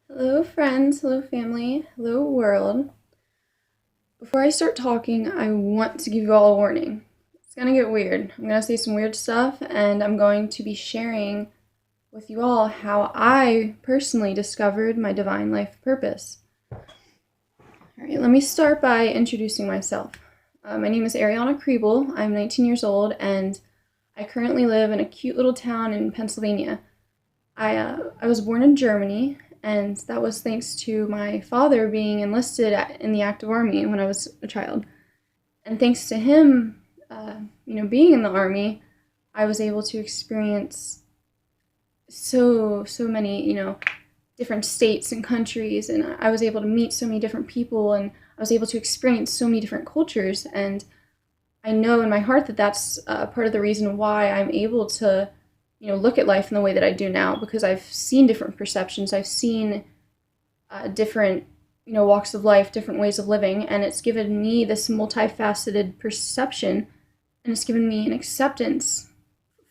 Hello, friends. Hello, family. Hello, world. Before I start talking, I want to give you all a warning. It's gonna get weird. I'm gonna say some weird stuff, and I'm going to be sharing with you all how I personally discovered my divine life purpose. Alright, let me start by introducing myself. My name is Ariana Kriebel. I'm 19 years old, and I currently live in a cute little town in Pennsylvania. I was born in Germany, and that was thanks to my father being enlisted in the active army when I was a child. And thanks to him, being in the army, I was able to experience so many, different states and countries, and I was able to meet so many different people, and I was able to experience so many different cultures. And I know in my heart that that's part of the reason why I'm able to look at life in the way that I do now, because I've seen different perceptions. I've seen different, walks of life, different ways of living, and it's given me this multifaceted perception, and it's given me an acceptance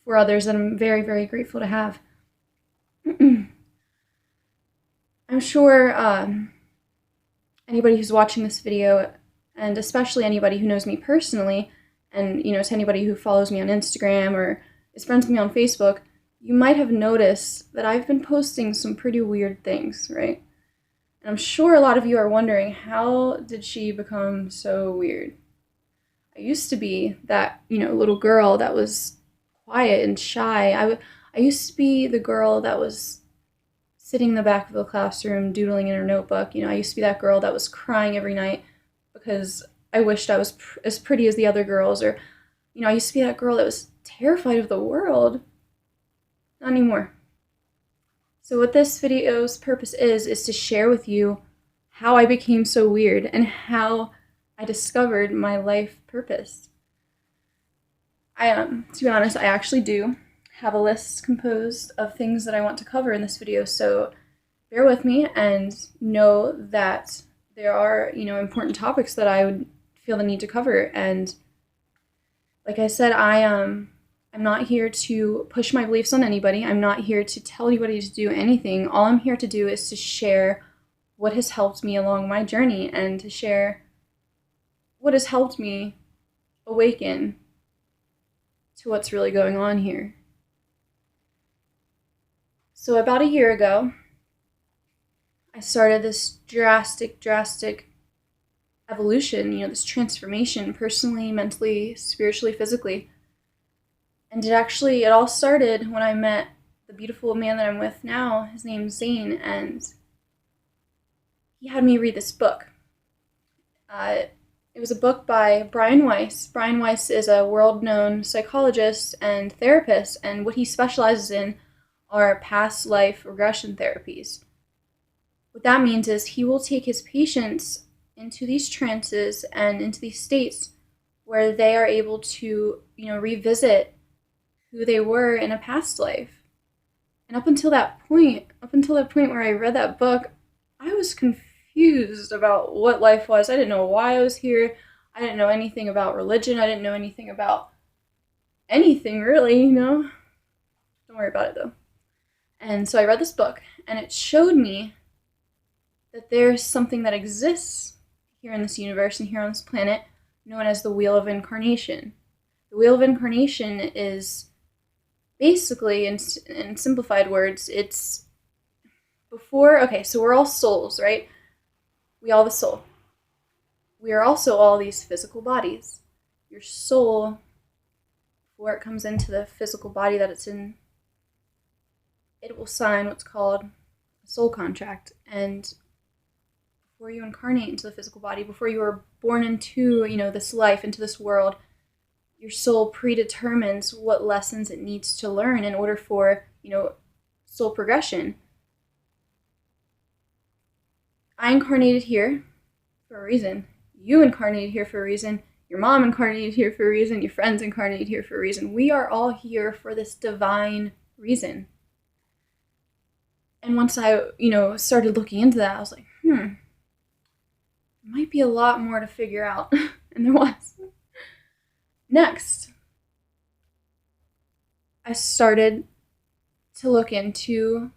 for others that I'm very, very grateful to have. I'm sure anybody who's watching this video, and especially anybody who knows me personally, and to anybody who follows me on Instagram or is friends with me on Facebook, you might have noticed that I've been posting some pretty weird things, right? And I'm sure a lot of you are wondering, how did she become so weird? I used to be that, little girl that was quiet and shy. I used to be the girl that was sitting in the back of the classroom doodling in her notebook. I used to be that girl that was crying every night because I wished I was as pretty as the other girls. Or, I used to be that girl that was terrified of the world. Not anymore. So what this video's purpose is to share with you how I became so weird and how I discovered my life purpose. To be honest, I actually do have a list composed of things that I want to cover in this video, so bear with me and know that there are, important topics that I would feel the need to cover. And like I said, I'm not here to push my beliefs on anybody. I'm not here to tell anybody to do anything. All I'm here to do is to share what has helped me along my journey, and to share what has helped me awaken to what's really going on here. So about a year ago, I started this drastic evolution, this transformation, personally, mentally, spiritually, physically. And it all started when I met the beautiful man that I'm with now. His name's Zane, and he had me read this book. It was a book by Brian Weiss. Brian Weiss is a world-known psychologist and therapist, and what he specializes in are past life regression therapies. What that means is he will take his patients into these trances and into these states where they are able to, revisit who they were in a past life. And up until that point where I read that book, I was confused about what life was. I didn't know why I was here. I didn't know anything about religion. I didn't know anything about anything, really, Don't worry about it, though. And so I read this book, and it showed me that there's something that exists here in this universe and here on this planet known as the Wheel of Incarnation. The Wheel of Incarnation is basically, in simplified words, it's so we're all souls, right? We all have a soul. We are also all these physical bodies. Your soul, before it comes into the physical body that it's in, it will sign what's called a soul contract. And before you incarnate into the physical body, before you are born into, this life, into this world, your soul predetermines what lessons it needs to learn in order for, soul progression. I incarnated here for a reason. You incarnated here for a reason. Your mom incarnated here for a reason. Your friends incarnated here for a reason. We are all here for this divine reason. And once I, started looking into that, I was like, there might be a lot more to figure out. And there was. Next, I started to look into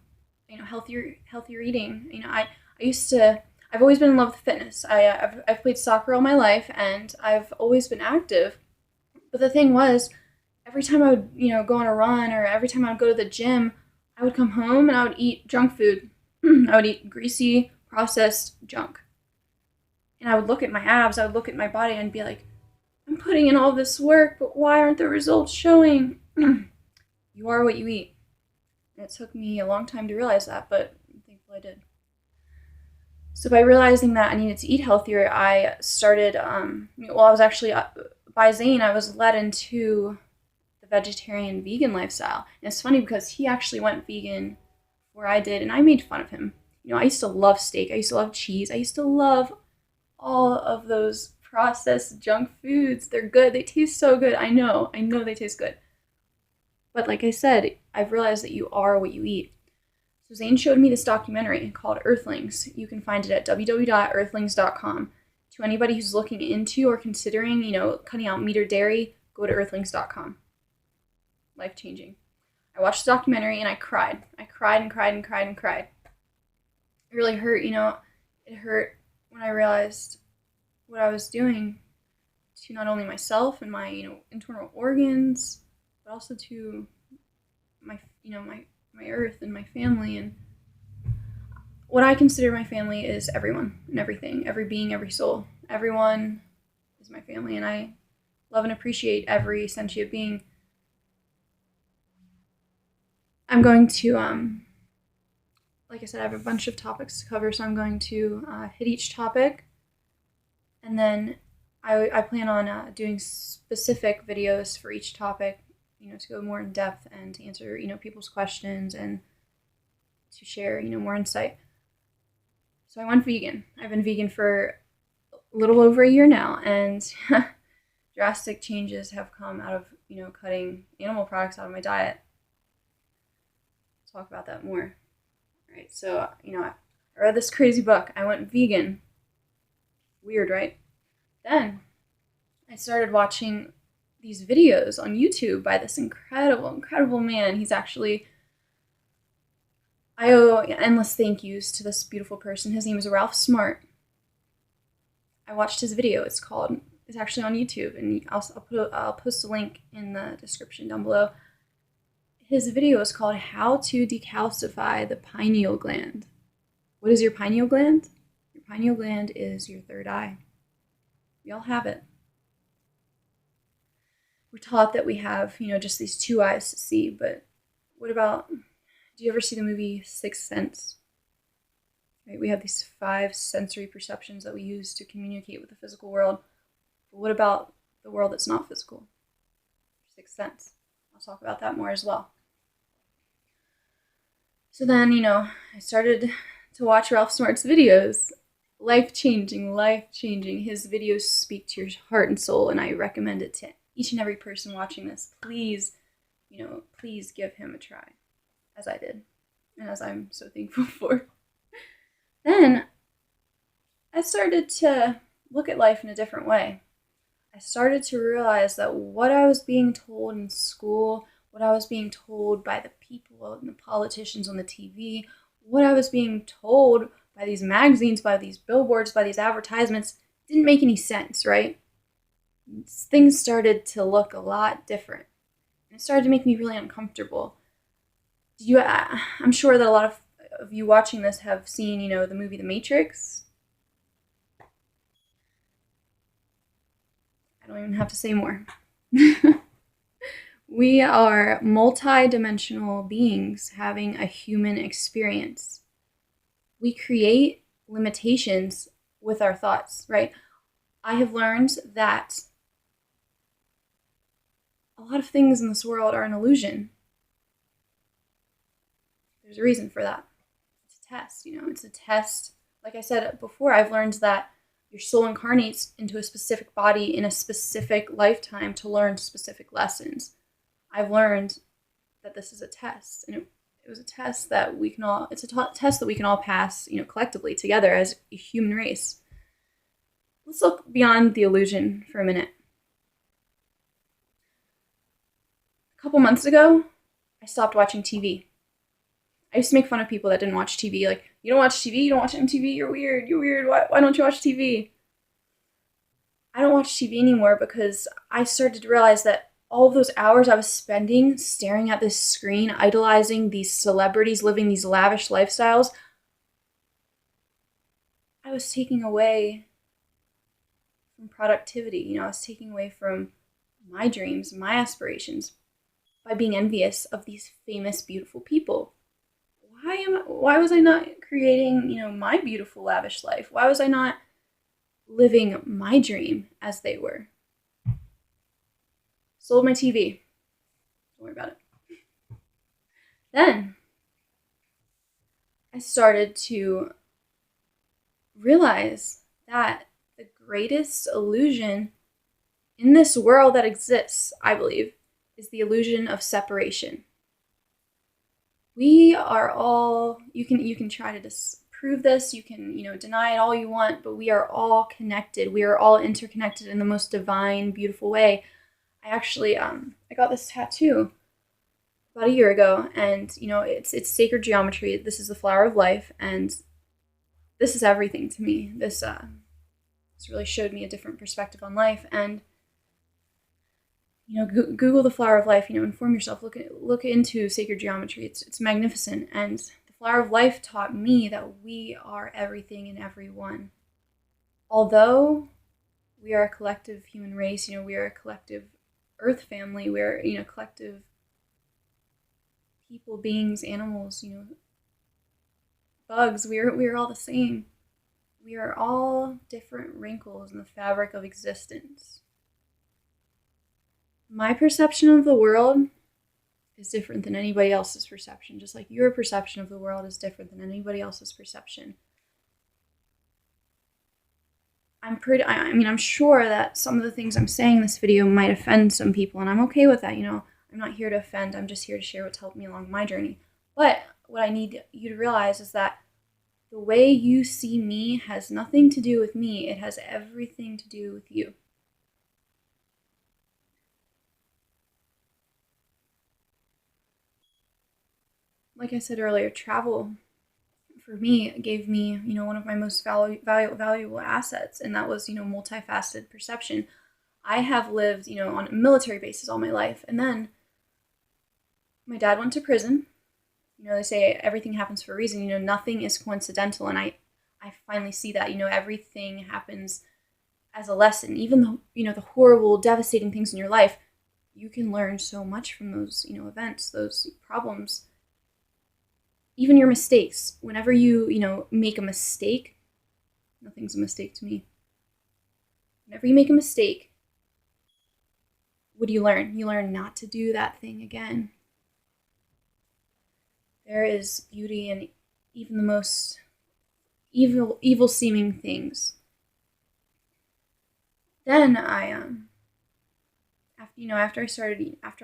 healthier eating. I've always been in love with fitness. I've played soccer all my life, and I've always been active. But the thing was, every time I would, go on a run, or every time I would go to the gym, I would come home and I would eat junk food. I would eat greasy, processed junk. And I would look at my abs, I would look at my body and be like, I'm putting in all this work, but why aren't the results showing? You are what you eat. And it took me a long time to realize that, but thankfully I did. So by realizing that I needed to eat healthier, I started, I was actually, by Zane, I was led into the vegetarian vegan lifestyle. And it's funny because he actually went vegan before I did, and I made fun of him. I used to love steak. I used to love cheese. I used to love all of those processed junk foods. They're good. They taste so good. I know they taste good. But like I said, I've realized that you are what you eat. So Zane showed me this documentary called Earthlings. You can find it at www.earthlings.com. To anybody who's looking into or considering, cutting out meat or dairy, go to earthlings.com. Life-changing. I watched the documentary and I cried. I cried and cried and cried and cried. It really hurt, it hurt when I realized what I was doing to not only myself and my, internal organs, but also to my, my earth and my family. And what I consider my family is everyone and everything, every being, every soul. Everyone is my family, and I love and appreciate every sentient being. I'm going to, like I said, I have a bunch of topics to cover, so I'm going to hit each topic, and then I plan on doing specific videos for each topic, to go more in depth and to answer, people's questions and to share, more insight. So I went vegan. I've been vegan for a little over a year now, and drastic changes have come out of, cutting animal products out of my diet. I'll talk about that more. All right, so, I read this crazy book. I went vegan. Weird, right? Then I started watching these videos on YouTube by this incredible man. He's actually, I owe endless thank yous to this beautiful person. His name is Ralph Smart. I watched his video. It's actually on YouTube, and I'll post a link in the description down below. His video is called How to Decalcify the Pineal Gland. What is your pineal gland? Your pineal gland is your third eye. We all have it. We're taught that we have, just these two eyes to see, but what about, do you ever see the movie Sixth Sense? Right? We have these 5 sensory perceptions that we use to communicate with the physical world. But what about the world that's not physical? Sixth Sense. I'll talk about that more as well. So then, I started to watch Ralph Smart's videos. Life-changing. His videos speak to your heart and soul, and I recommend it to each and every person watching this. Please, please give him a try, as I did, and as I'm so thankful for. Then I started to look at life in a different way. I started to realize that what I was being told in school, what I was being told by the people and the politicians on the TV, what I was being told by these magazines, by these billboards, by these advertisements, didn't make any sense, right? Things started to look a lot different. And it started to make me really uncomfortable. I'm sure that a lot of you watching this have seen, the movie The Matrix. I don't even have to say more. We are multi-dimensional beings having a human experience. We create limitations with our thoughts, right? I have learned that a lot of things in this world are an illusion. There's a reason for that. It's a test, it's a test. Like I said before, I've learned that your soul incarnates into a specific body in a specific lifetime to learn specific lessons. I've learned that this is a test, and it was a test that we can all, test that we can all pass, collectively together as a human race. Let's look beyond the illusion for a minute. A couple months ago, I stopped watching TV. I used to make fun of people that didn't watch TV. Like, you don't watch TV, you don't watch MTV, you're weird, you're weird, why don't you watch TV? I don't watch TV anymore because I started to realize that all of those hours I was spending staring at this screen, idolizing these celebrities, living these lavish lifestyles, I was taking away from productivity. I was taking away from my dreams, my aspirations by being envious of these famous, beautiful people. Why was I not creating, my beautiful, lavish life? Why was I not living my dream as they were? Sold my TV. Don't worry about it. Then I started to realize that the greatest illusion in this world that exists, I believe, is the illusion of separation. We are all, you can try to disprove this, you can, deny it all you want, but we are all connected. We are all interconnected in the most divine, beautiful way. I actually, I got this tattoo about a year ago, and, it's sacred geometry. This is the flower of life, and this is everything to me. This really showed me a different perspective on life, and Google the flower of life. Inform yourself. Look into sacred geometry. It's magnificent, and the flower of life taught me that we are everything and everyone. Although we are a collective human race, we are a collective Earth family. We're collective people, beings, animals. Bugs. We're all the same. We are all different wrinkles in the fabric of existence. My perception of the world is different than anybody else's perception, just like your perception of the world is different than anybody else's perception. I'm sure that some of the things I'm saying in this video might offend some people, and I'm okay with that. I'm not here to offend, I'm just here to share what's helped me along my journey. But what I need you to realize is that the way you see me has nothing to do with me, it has everything to do with you. Like I said earlier, travel for me gave me, one of my most valuable assets, and that was, multifaceted perception. I have lived, on a military bases all my life, and then my dad went to prison. They say everything happens for a reason. Nothing is coincidental, and I finally see that. Everything happens as a lesson. Even though, the horrible, devastating things in your life, you can learn so much from those, events, those problems. Even your mistakes. Whenever you, make a mistake, nothing's a mistake to me. Whenever you make a mistake, what do you learn? You learn not to do that thing again. There is beauty in even the most evil seeming things. Then after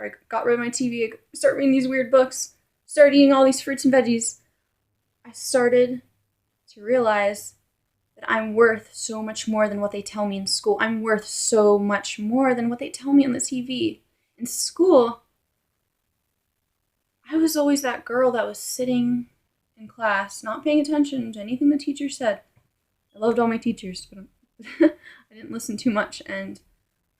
I got rid of my TV, I started reading these weird books, started eating all these fruits and veggies, I started to realize that I'm worth so much more than what they tell me in school. I'm worth so much more than what they tell me on the TV. In school, I was always that girl that was sitting in class, not paying attention to anything the teacher said. I loved all my teachers, but I didn't listen too much, and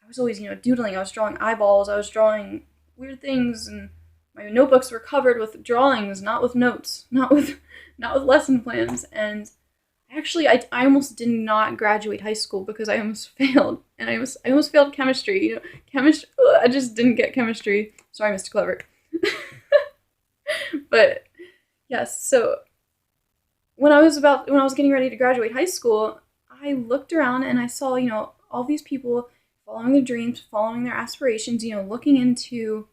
I was always, doodling. I was drawing eyeballs, I was drawing weird things, and my notebooks were covered with drawings, not with notes, not with lesson plans. And actually, I almost did not graduate high school because I almost failed, and I almost failed chemistry. Chemistry. I just didn't get chemistry. Sorry, Mr. Clever. But yes, so when I was getting ready to graduate high school, I looked around and I saw, all these people following their dreams, following their aspirations, looking into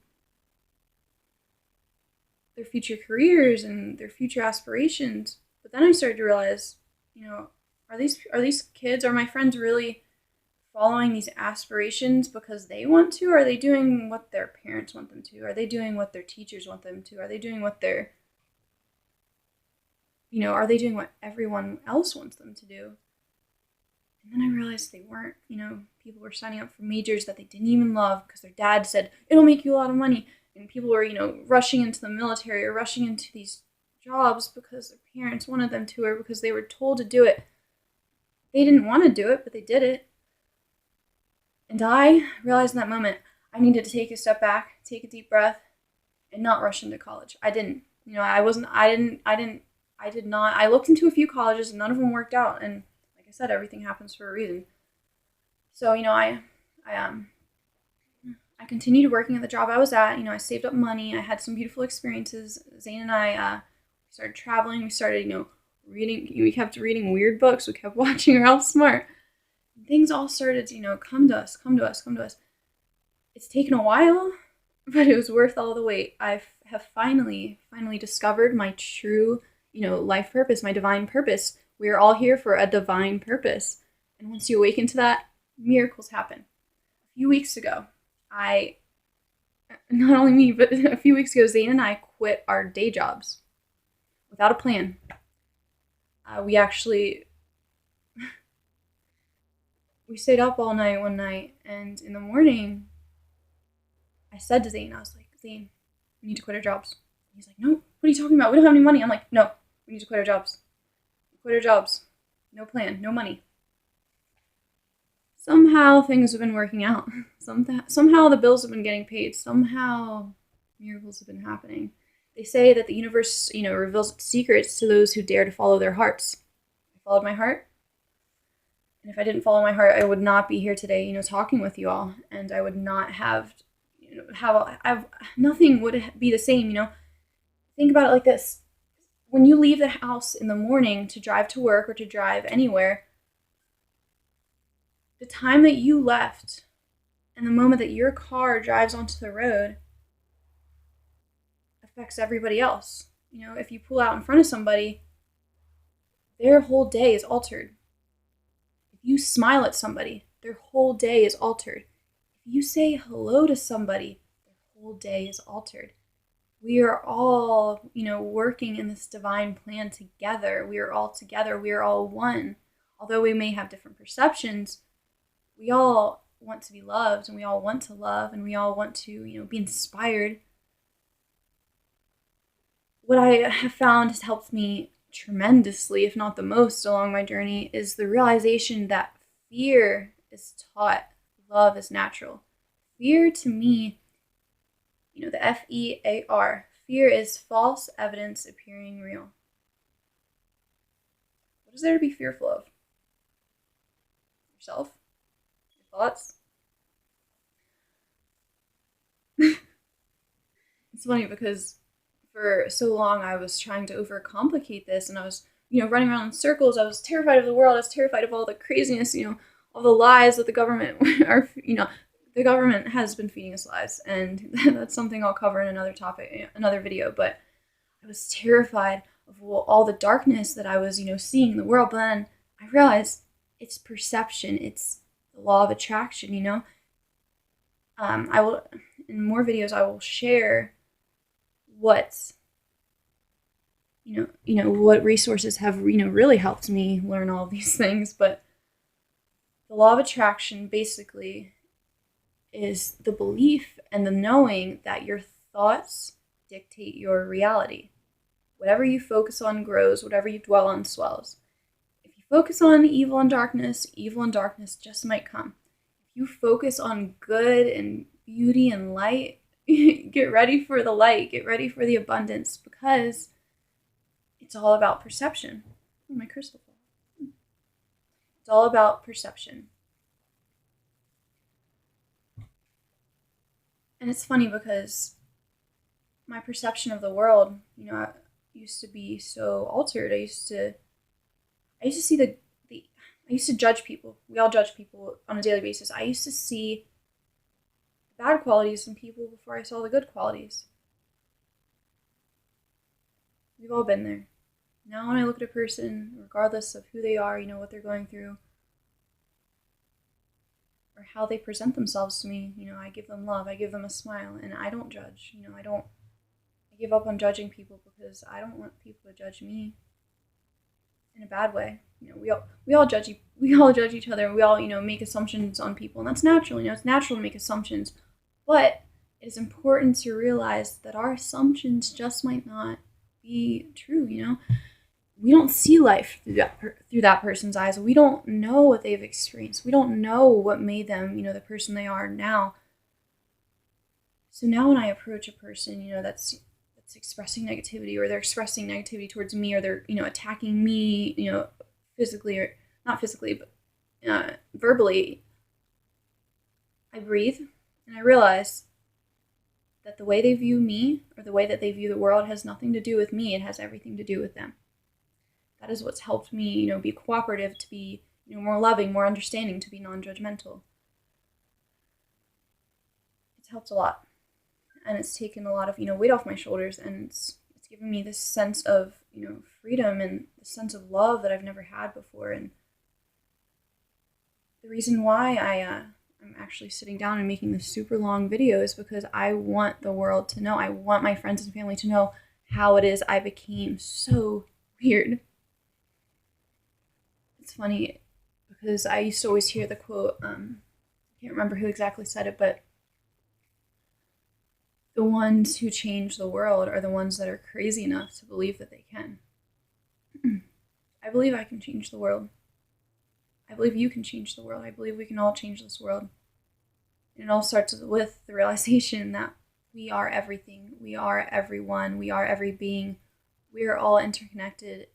their future careers and their future aspirations. But then I started to realize, are these kids, are my friends really following these aspirations because they want to? Or are they doing what their parents want them to? Are they doing what their teachers want them to? Are they doing what are they doing what everyone else wants them to do? And then I realized they weren't. People were signing up for majors that they didn't even love because their dad said, it'll make you a lot of money. And people were, rushing into the military or rushing into these jobs because their parents wanted them to, or because they were told to do it. They didn't want to do it, but they did it. And I realized in that moment I needed to take a step back, take a deep breath, and not rush into college. I didn't. I did not. I looked into a few colleges and none of them worked out. And like I said, everything happens for a reason. So, I continued working at the job I was at. I saved up money. I had some beautiful experiences. Zane and I started traveling. We started, reading. We kept reading weird books. We kept watching Ralph Smart. And things all started to, come to us. It's taken a while, but it was worth all the wait. I have finally discovered my true, life purpose, my divine purpose. We are all here for a divine purpose. And once you awaken to that, miracles happen. A few weeks ago, not only me, but a few weeks ago, Zane and I quit our day jobs without a plan. We stayed up all night one night, and in the morning, I said to Zane, I was like, Zane, we need to quit our jobs. He's like, no, what are you talking about? We don't have any money. I'm like, no, we need to quit our jobs. Quit our jobs. No plan, no money. Somehow things have been working out. Somehow the bills have been getting paid. Somehow miracles have been happening. They say that the universe, reveals its secrets to those who dare to follow their hearts. I followed my heart. And if I didn't follow my heart, I would not be here today, talking with you all. And I would not have, nothing would be the same, Think about it like this. When you leave the house in the morning to drive to work or to drive anywhere, the time that you left and the moment that your car drives onto the road affects everybody else. If you pull out in front of somebody, their whole day is altered. If you smile at somebody, their whole day is altered. If you say hello to somebody, their whole day is altered. We are all, working in this divine plan together. We are all together. We are all one. Although we may have different perceptions, we all want to be loved, and we all want to love, and we all want to, be inspired. What I have found has helped me tremendously, if not the most, along my journey is the realization that fear is taught, love is natural. Fear to me, the F-E-A-R, fear is false evidence appearing real. What is there to be fearful of? Yourself? Thoughts? It's funny because for so long I was trying to overcomplicate this, and I was, running around in circles. I was terrified of the world. I was terrified of all the craziness, all the lies that the government are, the government has been feeding us lies, and that's something I'll cover in another topic, another video, but I was terrified of all the darkness that I was, seeing in the world, but then I realized it's perception, it's the law of attraction, I will, in more videos, I will share what, what resources have, really helped me learn all these things. But the law of attraction basically is the belief and the knowing that your thoughts dictate your reality. Whatever you focus on grows, whatever you dwell on swells. If you focus on evil and darkness just might come. If you focus on good and beauty and light, get ready for the light, get ready for the abundance, because it's all about perception. Oh, my crystal ball. It's all about perception. And it's funny because my perception of the world, I used to be so altered. I used to see I used to judge people. We all judge people on a daily basis. I used to see the bad qualities in people before I saw the good qualities. We've all been there. Now when I look at a person, regardless of who they are, what they're going through, or how they present themselves to me, I give them love, I give them a smile, and I don't judge. I give up on judging people because I don't want people to judge me in a bad way. We all judge each other, and we all, make assumptions on people, and that's natural. It's natural to make assumptions, but it is important to realize that our assumptions just might not be true, We don't see life through that person's eyes. We don't know what they've experienced. We don't know what made them, the person they are now. So now when I approach a person, that's expressing negativity, or they're expressing negativity towards me, or they're, attacking me, physically, or not physically, but verbally, I breathe and I realize that the way they view me, or the way that they view the world, has nothing to do with me. It has everything to do with them. That is what's helped me, be cooperative, to be, more loving, more understanding, to be non-judgmental. It's helped a lot. And it's taken a lot of, weight off my shoulders, and it's given me this sense of, freedom, and this sense of love that I've never had before. And the reason why I'm actually sitting down and making this super long video is because I want the world to know, I want my friends and family to know how it is I became so weird. It's funny because I used to always hear the quote, I can't remember who exactly said it, but the ones who change the world are the ones that are crazy enough to believe that they can. I believe I can change the world. I believe you can change the world. I believe we can all change this world. And it all starts with the realization that we are everything. We are everyone. We are every being. We are all interconnected.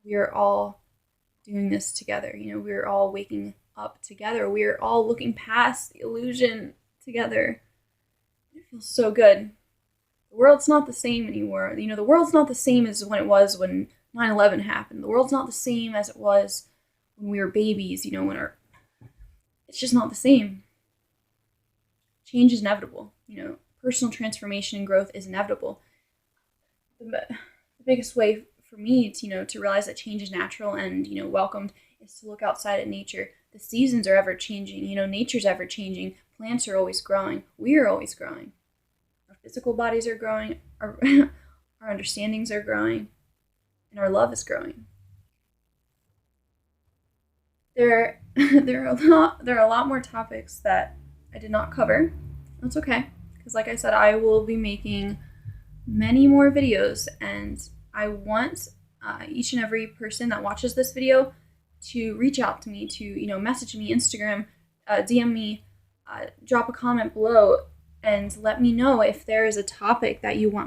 We are all doing this together. We are all waking up together. We are all looking past the illusion together. It feels so good. The world's not the same anymore. The world's not the same as when it was when 9/11 happened. The world's not the same as it was when we were babies, it's just not the same. Change is inevitable. Personal transformation and growth is inevitable. The biggest way for me to realize that change is natural and, welcomed, is to look outside at nature. The seasons are ever changing. Nature's ever changing. Plants are always growing. We are always growing. Our physical bodies are growing. Our understandings are growing. And our love is growing. There are a lot more topics that I did not cover. That's okay, because like I said, I will be making many more videos, and I want each and every person that watches this video to reach out to me, to message me, Instagram, DM me, drop a comment below, and let me know if there is a topic that you want